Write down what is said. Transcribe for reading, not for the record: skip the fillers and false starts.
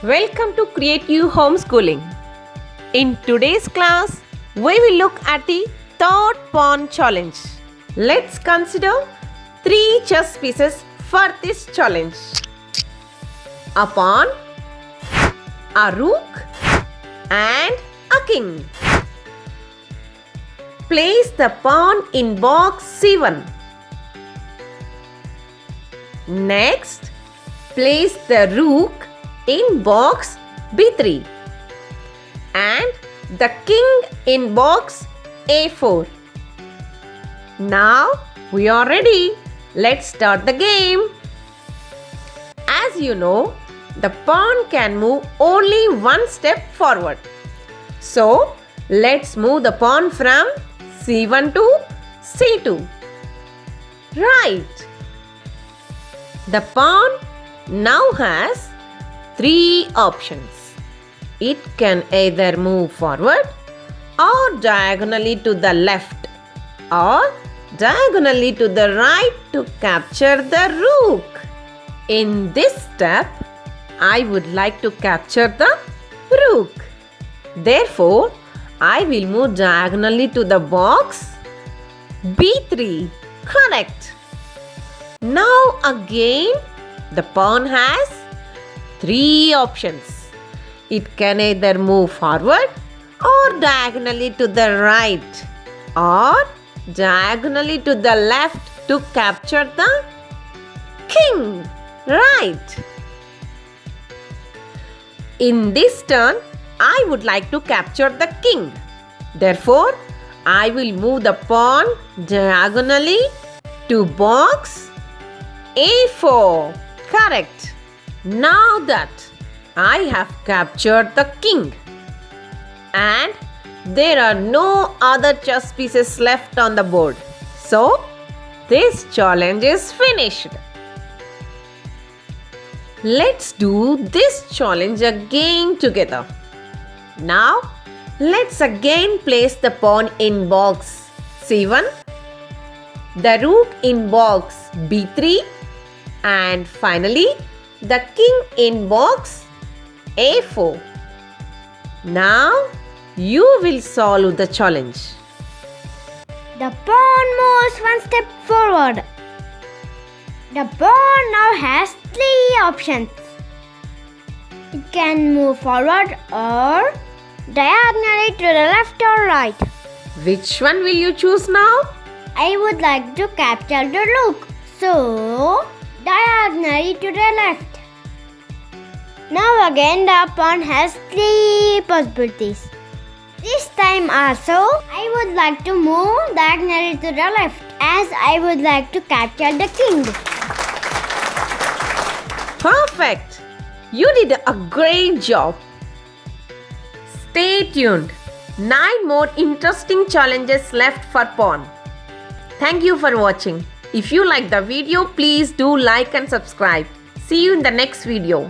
Welcome to Creative Homeschooling. In today's class, we will look at the third pawn challenge. Let's consider 3 chess pieces for this challenge. A pawn, a rook and a king. Place the pawn in box C1. Next, place the rook in box B3 and the king in box A4. Now we are ready. Let's start the game. As you know, the pawn can move only one step forward. So, let's move the pawn from C1 to C2. Right. The pawn now has 3 options. It can either move forward or diagonally to the left or diagonally to the right to capture the rook. In this step, I would like to capture the rook. Therefore, I will move diagonally to the box B3. Correct. Now again, the pawn has 3 options. It can either move forward or diagonally to the right or diagonally to the left to capture the king. Right. In this turn, I would like to capture the king. Therefore, I will move the pawn diagonally to box A4. Correct. Now that I have captured the king and there are no other chess pieces left on the board. So, this challenge is finished. Let's do this challenge again together. Now, let's again place the pawn in box C1, the rook in box B3, and finally, the king in box A4. Now, you will solve the challenge. The pawn moves one step forward. The pawn now has 3 options. It can move forward or diagonally to the left or right. Which one will you choose now? I would like to capture the rook. So, diagonally to the left. Now again the pawn has 3 possibilities. This time also, I would like to move diagonally to the left as I would like to capture the king. Perfect! You did a great job. Stay tuned. 9 more interesting challenges left for pawn. Thank you for watching. If you like the video, please do like and subscribe. See you in the next video.